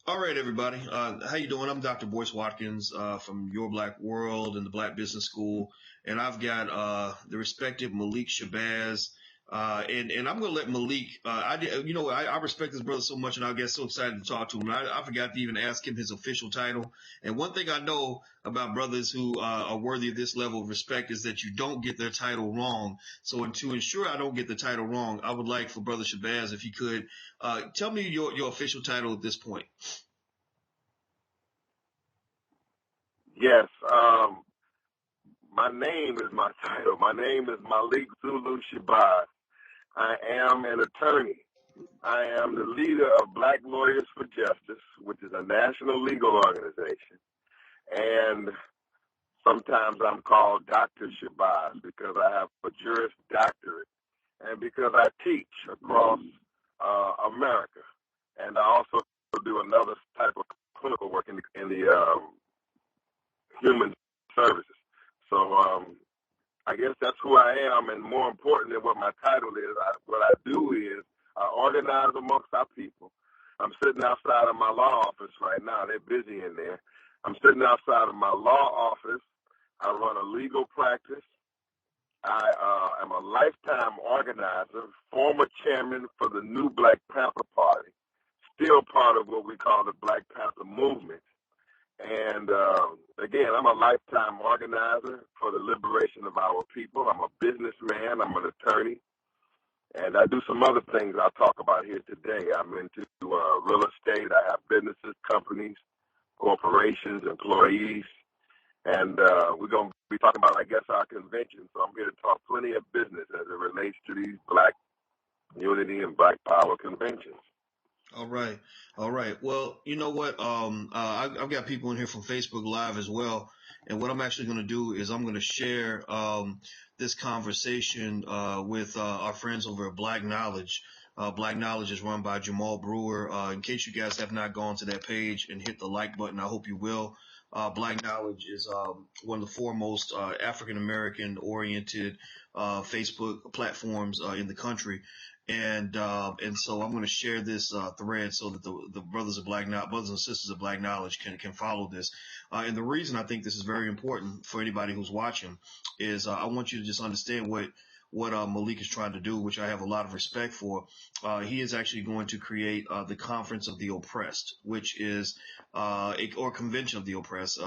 All right, everybody. How you doing? I'm Dr. Boyce Watkins from Your Black World and the Black Business School, and I've got the respected Malik Shabazz. And I'm going to let Malik. I respect this brother so much, and I get so excited to talk to him. And I forgot to even ask him his official title. And one thing I know about brothers who are worthy of this level of respect is that you don't get their title wrong. So, to ensure I don't get the title wrong, I would like for Brother Shabazz, if you could, tell me your official title at this point. Yes, my name is my title. My name is Malik Zulu Shabazz. I am an attorney. I am the leader of Black Lawyers for Justice, which is a national legal organization. And sometimes I'm called Dr. Shabazz because I have a Juris Doctorate and because I teach across America. And I also do another type of clinical work in the human services. So I guess that's who I am, and more important than what my title is, what I do is I organize amongst our people. I'm sitting outside of my law office right now. They're busy in there. I'm sitting outside of my law office. I run a legal practice. I am a lifetime organizer, former chairman for the new Black Panther Party, still part of what we call the Black Panther movement. And again, I'm a lifetime organizer for the liberation of our people. I'm a businessman. I'm an attorney. And I do some other things I'll talk about here today. I'm into real estate. I have businesses, companies, corporations, employees. And we're going to be talking about, I guess, our convention. So I'm here to talk plenty of business as it relates to these Black Unity and Black Power conventions. All right. All right. Well, you know what? I've got people in here from Facebook Live as well. And what I'm actually going to do is I'm going to share this conversation with our friends over at Black Knowledge. Black Knowledge is run by Jamal Brewer. In case you guys have not gone to that page and hit the like button, I hope you will. Black Knowledge is one of the foremost African-American oriented Facebook platforms in the country. And so I'm going to share this thread so that the brothers and sisters of Black Knowledge can follow this. And the reason I think this is very important for anybody who's watching is I want you to just understand what Malik is trying to do, which I have a lot of respect for. He is actually going to create the Conference of the Oppressed, which is or Convention of the Oppressed,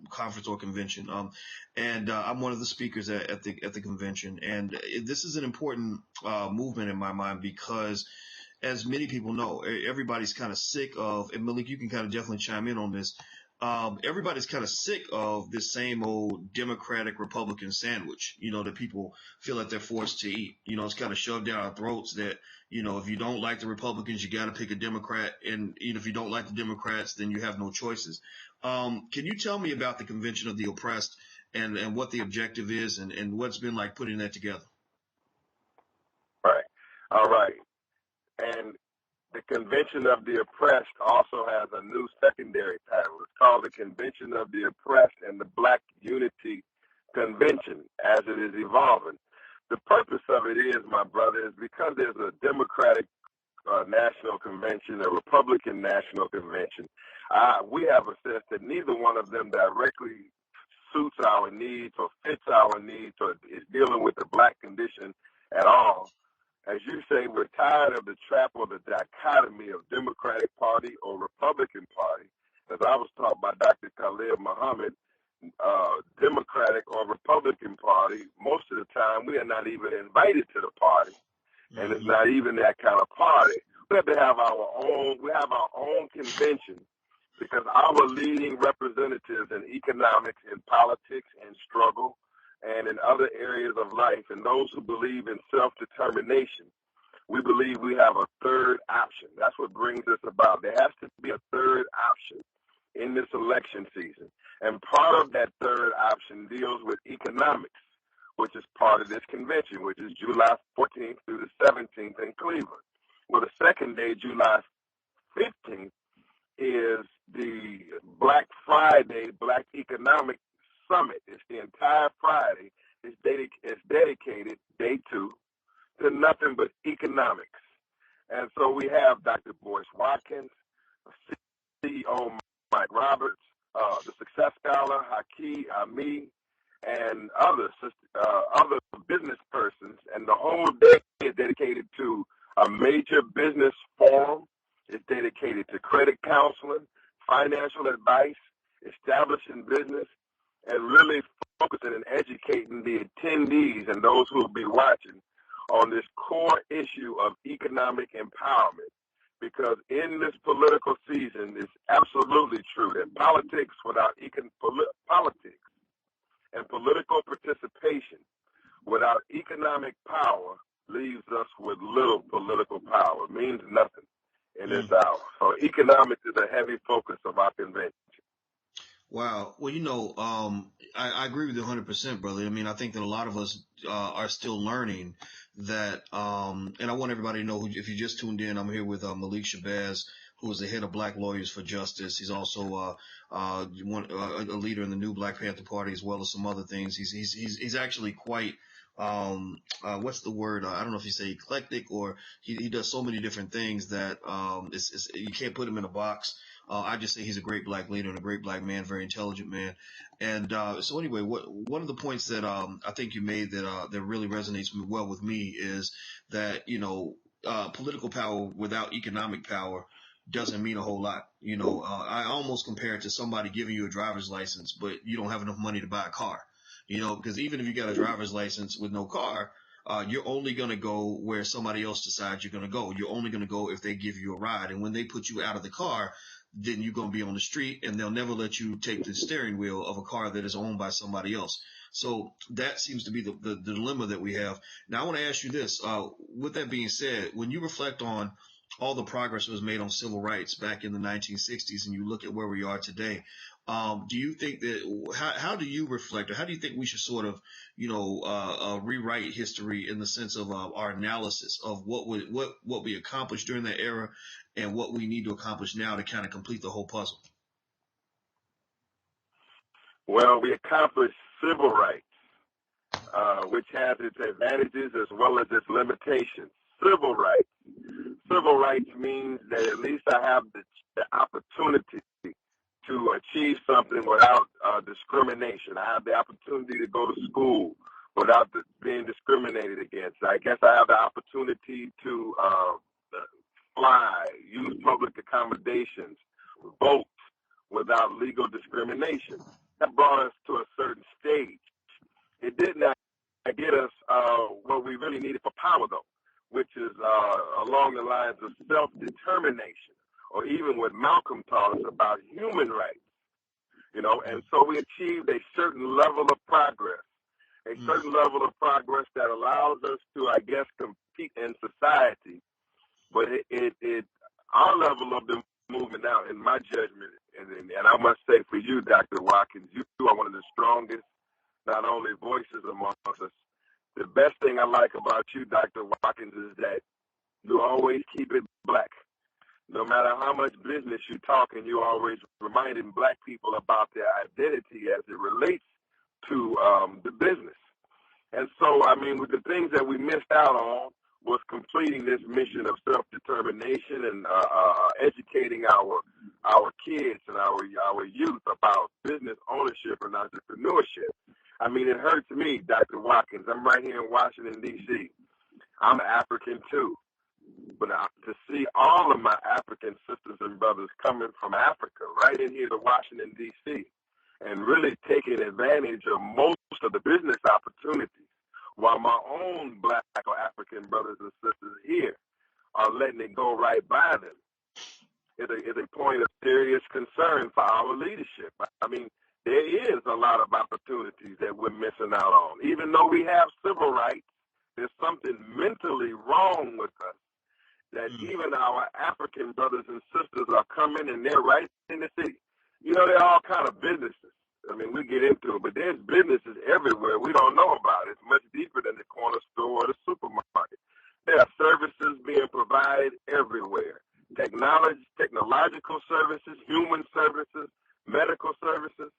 conference or convention. And I'm one of the speakers at the convention. And this is an important movement in my mind because, as many people know, everybody's kind of sick of, and Malik, you can kind of definitely chime in on this. Everybody's kind of sick of this same old Democratic Republican sandwich, that people feel like they're forced to eat. It's kind of shoved down our throats that, if you don't like the Republicans, you got to pick a Democrat. And if you don't like the Democrats, then you have no choices. Can you tell me about the Convention of the Oppressed and what the objective is and what's been like putting that together? Right. All right. And the Convention of the Oppressed also has a new secondary title. It's called the Convention of the Oppressed and the Black Unity Convention as it is evolving. The purpose of it is, my brother, is because there's a Democratic National Convention, a Republican National Convention. We have assessed that neither one of them directly suits our needs or fits our needs or is dealing with the Black condition at all. As you say, we're tired of the trap or the dichotomy of Democratic Party or Republican Party. As I was taught by Dr. Khalid Muhammad, Democratic or Republican Party, most of the time we are not even invited to the party. And it's not even that kind of party. We have to have our own convention because our leading representatives in economics, in politics, in struggle, and in other areas of life, and those who believe in self-determination, we believe we have a third option. That's what brings us about. There has to be a third option in this election season. And part of that third option deals with economics, which is part of this convention, which is July 14th through the 17th in Cleveland. Well, the second day, July 15th, is the Black Friday Black Economic Summit. It's the entire Friday. It's dedicated, day 2, to nothing but economics. And so we have Dr. Boyce Watkins, Roberts, the Success Scholar, Haki, Ami, and other business persons. And the whole day is dedicated to a major business forum. It's dedicated to credit counseling, financial advice, establishing business, and really focusing and educating the attendees and those who will be watching on this core issue of economic empowerment. Because in this political season, it's absolutely true that politics without politics and political participation without economic power leaves us with little political power. It means nothing in this hour. So economics is a heavy focus of our convention. Wow. Well, I agree with you 100%, brother. I mean, I think that a lot of us are still learning that, and I want everybody to know, if you just tuned in, I'm here with Malik Shabazz, who is the head of Black Lawyers for Justice. He's also a leader in the new Black Panther Party, as well as some other things. He's actually quite what's the word? I don't know if you say eclectic, or he does so many different things that you can't put him in a box. I just say he's a great Black leader and a great Black man, very intelligent man. And so anyway, one of the points that I think you made that really resonates well with me is that, political power without economic power doesn't mean a whole lot. I almost compare it to somebody giving you a driver's license, but you don't have enough money to buy a car. Because even if you got a driver's license with no car, you're only going to go where somebody else decides you're going to go. You're only going to go if they give you a ride. And when they put you out of the car, then you're going to be on the street, and they'll never let you take the steering wheel of a car that is owned by somebody else. So that seems to be the dilemma that we have. Now, I want to ask you this. With that being said, when you reflect on all the progress that was made on civil rights back in the 1960s, and you look at where we are today, do you think that how do you reflect, or how do you think we should sort of rewrite history in the sense of our analysis of what we accomplished during that era and what we need to accomplish now to kind of complete the whole puzzle? Well, we accomplished civil rights, which has its advantages as well as its limitations. Civil rights means that at least I have the opportunity to achieve something without discrimination. I have the opportunity to go to school without being discriminated against. I guess I have the opportunity to fly, use public accommodations, vote without legal discrimination. That brought us to a certain stage. It did not get us what we really needed for power, though, which is along the lines of self-determination, or even what Malcolm taught us about human rights, and so we achieved a certain level of progress, that allows us to, I guess, compete in society. But our level of the movement now, in my judgment, and I must say for you, Dr. Watkins, you are one of the strongest, not only voices amongst us. The best thing I like about you, Dr. Watkins, is that you always keep it Black. No matter how much business you talk, and you're always reminding Black people about their identity as it relates to the business. And so, I mean, with the things that we missed out on was completing this mission of self-determination and educating our kids and our youth about business ownership and entrepreneurship. I mean, it hurts me, Dr. Watkins. I'm right here in Washington, D.C. I'm African, too. But to see all of my African sisters and brothers coming from Africa right in here to Washington, D.C., and really taking advantage of most of the business opportunities, while my own Black or African brothers and sisters here are letting it go right by them, is a point of serious concern for our leadership. I mean, there is a lot of opportunities that we're missing out on. Even though we have civil rights, there's something mentally wrong with us, that even our African brothers and sisters are coming, and they're right in the city. They're all kind of businesses. I mean, we get into it, but there's businesses everywhere we don't know about. It's much deeper than the corner store or the supermarket. There are services being provided everywhere. Technological services, human services, medical services.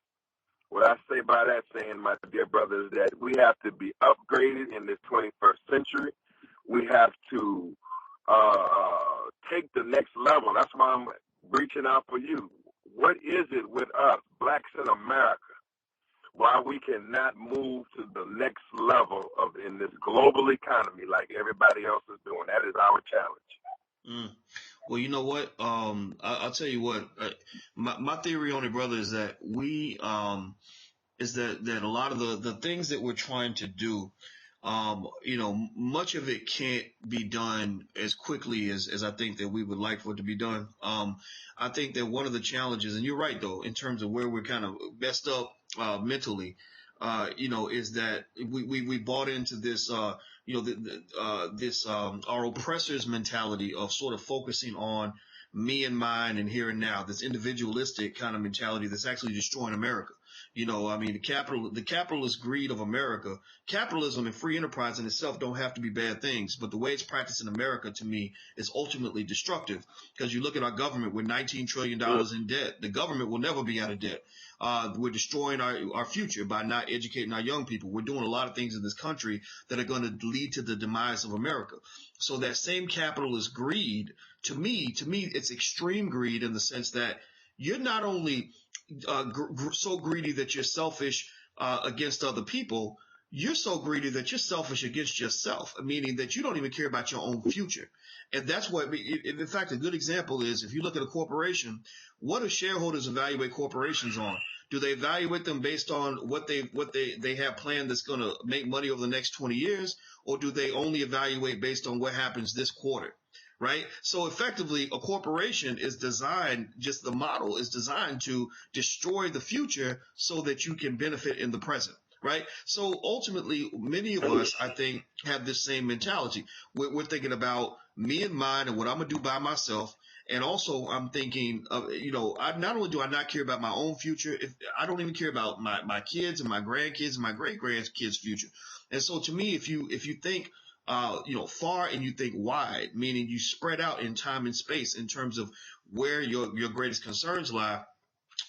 What I say by that saying, my dear brothers, is that we have to be upgraded in this 21st century. We have to take the next level. That's why I'm reaching out for you. what is it with us, blacks in America, why we cannot move to the next level in this global economy like everybody else is doing? That is our challenge. Mm. Well, you know what? I'll tell you what. My theory on it, brother, is that that a lot of the things that we're trying to do, much of it can't be done as quickly as I think that we would like for it to be done. I think that one of the challenges, and you're right though, in terms of where we're kind of messed up mentally, is that we bought into this, our oppressors mentality of sort of focusing on me and mine and here and now, this individualistic kind of mentality that's actually destroying America. I mean, the capitalist greed of America, capitalism and free enterprise in itself don't have to be bad things, but the way it's practiced in America, to me, is ultimately destructive. Because you look at our government, we're $19 trillion in debt. The government will never be out of debt. We're destroying our future by not educating our young people. We're doing a lot of things in this country that are going to lead to the demise of America. So that same capitalist greed, to me, it's extreme greed in the sense that you're not only so greedy that you're selfish against other people, you're so greedy that you're selfish against yourself, meaning that you don't even care about your own future. And that's what, in fact, a good example is if you look at a corporation, what do shareholders evaluate corporations on? Do they evaluate them based on what they have planned that's going to make money over the next 20 years, or do they only evaluate based on what happens this quarter? Right? So effectively, a corporation is designed, just the model is designed to destroy the future so that you can benefit in the present. Right? So ultimately, many of us, I think, have this same mentality. We're thinking about me and mine and what I'm going to do by myself. And also, I'm thinking, not only do I not care about my own future, I don't even care about my kids and my grandkids and my great grandkids' future. And so, to me, if you think far and you think wide, meaning you spread out in time and space in terms of where your greatest concerns lie,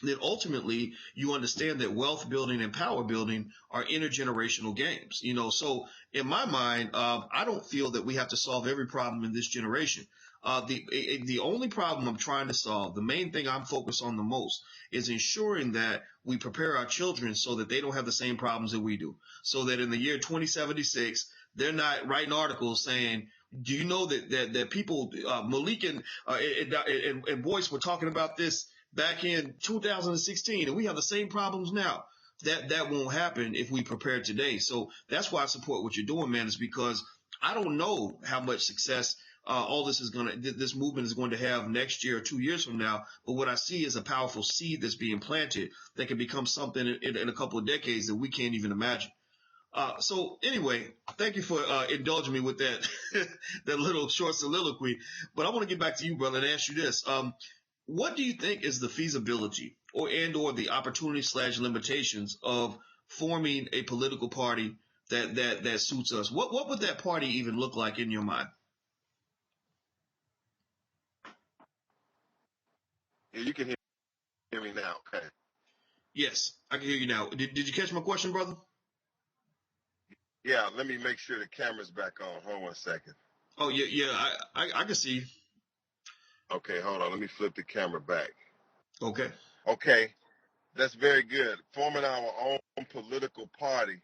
then ultimately you understand that wealth building and power building are intergenerational games. So in my mind, I don't feel that we have to solve every problem in this generation. The only problem I'm trying to solve, the main thing I'm focused on the most, is ensuring that we prepare our children so that they don't have the same problems that we do. So that in the year 2076, they're not writing articles saying, do you know that people, Malik and Boyce were talking about this back in 2016, and we have the same problems now. That won't happen if we prepare today. So that's why I support what you're doing, man, is because I don't know how much success all this movement is going to have next year or 2 years from now. But what I see is a powerful seed that's being planted that can become something in a couple of decades that we can't even imagine. So anyway, thank you for indulging me with that that little short soliloquy. But I want to get back to you, brother, and ask you this. What do you think is the feasibility or the opportunity/limitations of forming a political party that suits us? What would that party even look like in your mind? Yeah, you can hear me now. Okay. Yes, I can hear you now. Did you catch my question, brother? Yeah, let me make sure the camera's back on. Hold on 1 second. Oh, yeah, I can see you. Okay, hold on. Let me flip the camera back. Okay. Okay, that's very good. Forming our own political party.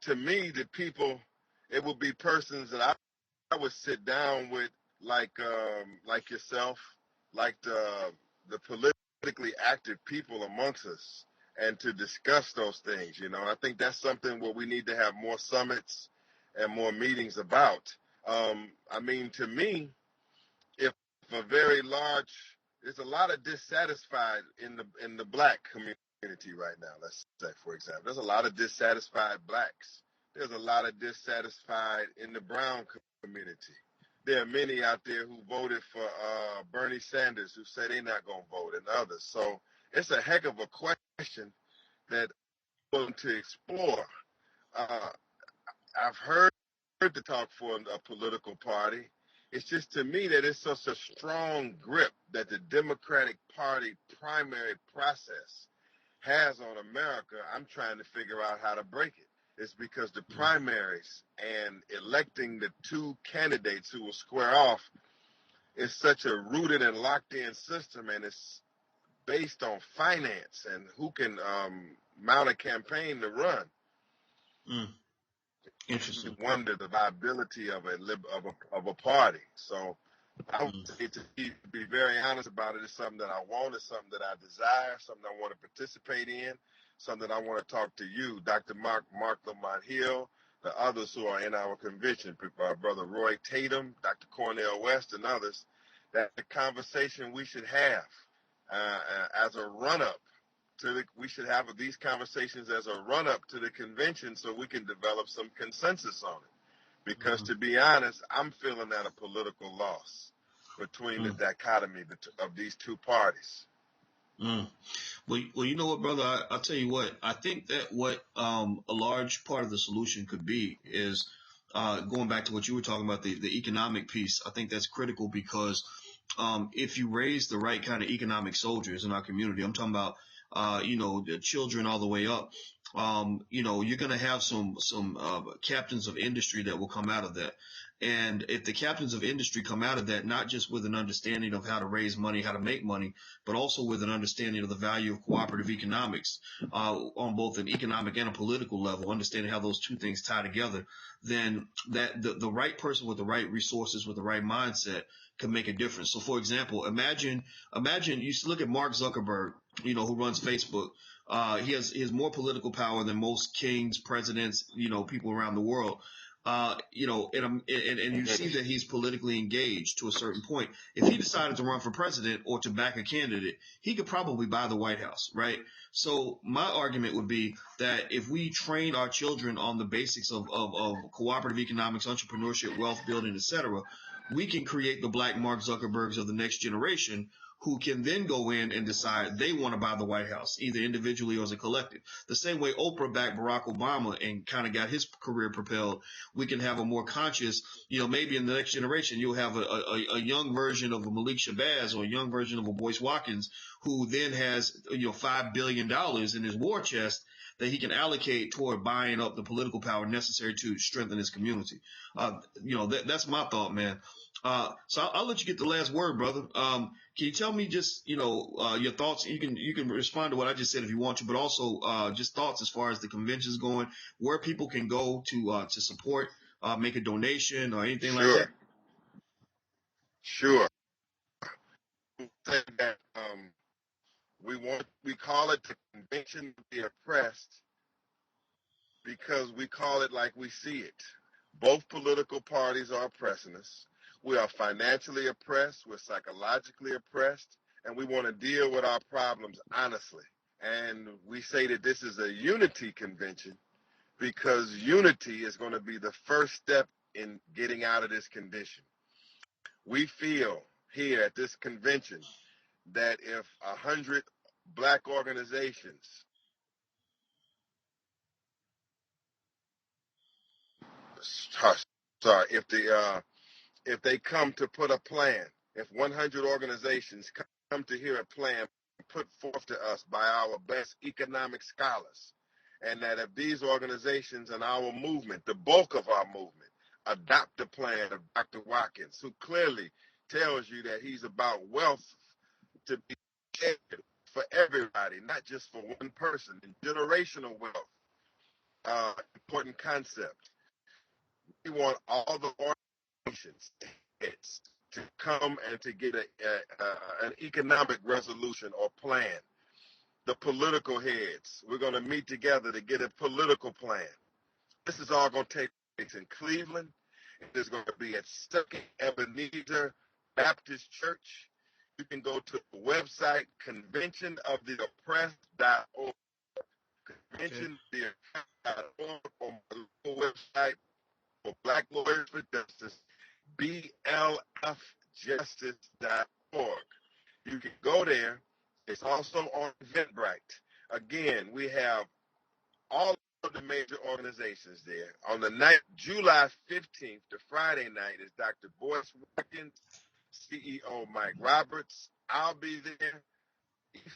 To me, the people, it would be persons that I would sit down with, like yourself, like the politically active people amongst us, and to discuss those things. I think that's something where we need to have more summits and more meetings about. To me, if a very large, there's a lot of dissatisfied in the black community right now. Let's say, for example, there's a lot of dissatisfied blacks. There's a lot of dissatisfied in the brown community. There are many out there who voted for Bernie Sanders who say they're not going to vote, and others. So it's a heck of a question that I'm going to explore. I've heard the talk for a political party. It's just to me that it's such a strong grip that the Democratic Party primary process has on America. I'm trying to figure out how to break it. It's because the primaries and electing the two candidates who will square off it's such a rooted and locked in system, and it's based on finance and who can mount a campaign to run. Interesting. Wonder the viability of a party. So I would say, to be very honest about it, it's something that I want, it's something that I desire, something I want to participate in, something I want to talk to you, Dr. Mark Lamont Hill, the others who are in our convention, Brother Roy Tatum, Dr. Cornell West, and others, that the conversation we should have as a run-up we should have these conversations as a run-up to the convention so we can develop some consensus on it. Because to be honest, I'm feeling at a political loss between the dichotomy of these two parties. Well, you know what, brother? I'll tell you what. I think that what a large part of the solution could be is going back to what you were talking about, the economic piece. I think that's critical because if you raise the right kind of economic soldiers in our community, I'm talking about the children all the way up. You're going to have some captains of industry that will come out of that. And if the captains of industry come out of that, not just with an understanding of how to raise money, how to make money, but also with an understanding of the value of cooperative economics on both an economic and a political level, understanding how those two things tie together, then that the right person with the right resources, with the right mindset can make a difference. So, for example, imagine you look at Mark Zuckerberg, who runs Facebook. He has more political power than most kings, presidents, people around the world. And you see that he's politically engaged to a certain point. If he decided to run for president or to back a candidate, he could probably buy the White House, right? So my argument would be that if we train our children on the basics of cooperative economics, entrepreneurship, wealth building, etc., we can create the black Mark Zuckerbergs of the next generation who can then go in and decide they want to buy the White House, either individually or as a collective. The same way Oprah backed Barack Obama and kind of got his career propelled, we can have a more conscious, maybe in the next generation, you'll have a young version of a Malik Shabazz or a young version of a Boyce Watkins who then has, $5 billion in his war chest that he can allocate toward buying up the political power necessary to strengthen his community. That's my thought, man. So I'll let you get the last word, brother. Can you tell me just, your thoughts? You can respond to what I just said if you want to, but also just thoughts as far as the convention's going, where people can go to support, make a donation or anything like that. Sure. We call it the Convention of the Oppressed because we call it like we see it. Both political parties are oppressing us. We are financially oppressed, we're psychologically oppressed, and we want to deal with our problems honestly. And we say that this is a unity convention because unity is going to be the first step in getting out of this condition. We feel here at this convention that if 100 black organizations if they come to put a plan, if 100 organizations come to hear a plan put forth to us by our best economic scholars, and that if these organizations and our movement, the bulk of our movement, adopt the plan of Dr. Watkins, who clearly tells you that he's about wealth to be shared for everybody, not just for one person, and generational wealth, important concept. We want all the organizations to come and to get an economic resolution or plan. The political heads, we're going to meet together to get a political plan. This is all going to take place in Cleveland. It is going to be at Second Ebenezer Baptist Church. You can go to the website conventionoftheoppressed.org. Conventionoftheoppressed.org, or my local website for Black Lawyers for Justice, blfjustice.org. You can go there. It's also on Eventbrite. Again, we have all of the major organizations there. On the night, July 15th, the Friday night, is Dr. Boyce Watkins, CEO Mike Roberts. I'll be there.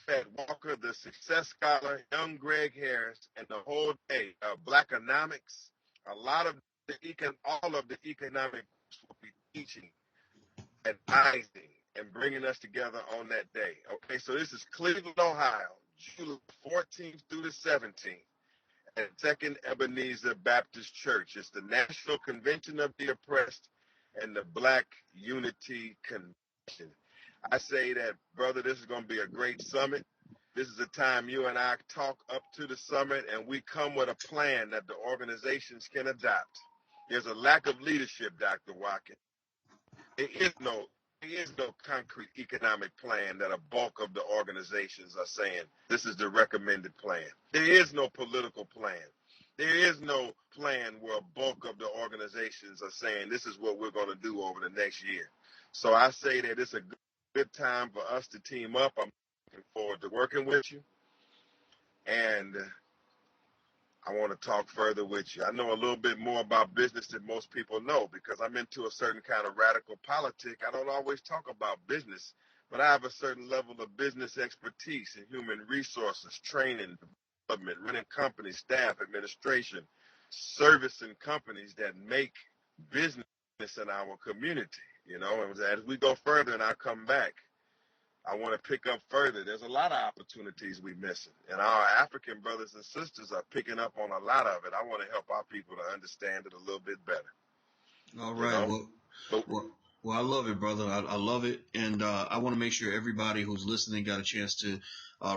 Fed Walker, the success scholar, young Greg Harris, and the whole day of Blackonomics. All of the economics will be teaching advising and bringing us together on that day. Okay, so this is Cleveland, Ohio, July 14th through the 17th at Second Ebenezer Baptist Church. It's the National Convention of the Oppressed and the Black Unity Convention. I say that, brother, this is going to be a great summit. This is a time you and I talk up to the summit, and we come with a plan that the organizations can adopt. There's a lack of leadership, Dr. Watkins. There is no concrete economic plan that a bulk of the organizations are saying this is the recommended plan. There is no political plan. There is no plan where a bulk of the organizations are saying this is what we're going to do over the next year. So I say that it's a good time for us to team up. I'm looking forward to working with you. And I want to talk further with you. I know a little bit more about business than most people know because I'm into a certain kind of radical politic. I don't always talk about business, but I have a certain level of business expertise in human resources, training, development, running companies, staff, administration, servicing companies that make business in our community. You know, and as we go further and I come back, I want to pick up further. There's a lot of opportunities we're missing, and our African brothers and sisters are picking up on a lot of it. I want to help our people to understand it a little bit better. All right. Well, I love it, brother. I love it. And I want to make sure everybody who's listening got a chance to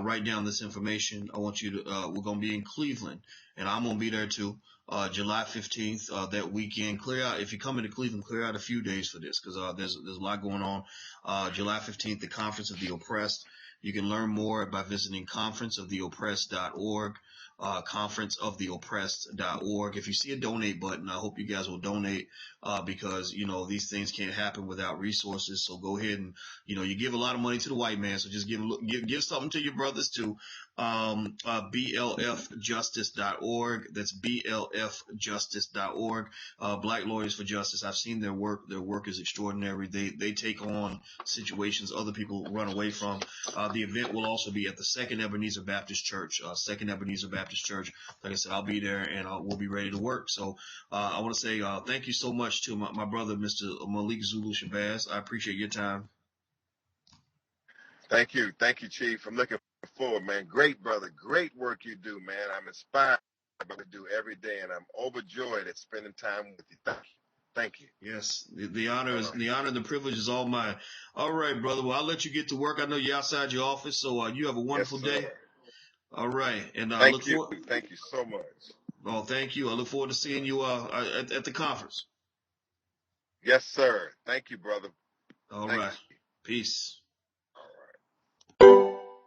write down this information. I want you to, we're going to be in Cleveland, and I'm going to be there too. July 15th, that weekend. Clear out, if you come into Cleveland, clear out a few days for this because there's a lot going on. July 15th, the Conference of the Oppressed. You can learn more by visiting conferenceoftheoppressed.org, conferenceoftheoppressed.org. If you see a donate button, I hope you guys will donate because, you know, these things can't happen without resources. So go ahead and, you know, you give a lot of money to the white man, so just give something to your brothers too. blfjustice.org. That's blfjustice.org. Black Lawyers for Justice. I've seen their work. Their work is extraordinary. They take on situations other people run away from. The event will also be at the Second Ebenezer Baptist Church. Second Ebenezer Baptist Church. Like I said, I'll be there and we'll be ready to work. So I want to say thank you so much to my brother, Mr. Malik Zulu Shabazz. I appreciate your time. Thank you, Chief. I'm looking forward, man. Great, brother. Great work you do, man. I'm inspired by what you do every day, and I'm overjoyed at spending time with you. Thank you. Yes, the honor and the privilege is all mine. All right, brother. Well, I'll let you get to work. I know you're outside your office, so you have a wonderful day. All right, and I look forward. Thank you so much. Oh, thank you. I look forward to seeing you at the conference. Yes, sir. Thank you, brother. All right. Peace.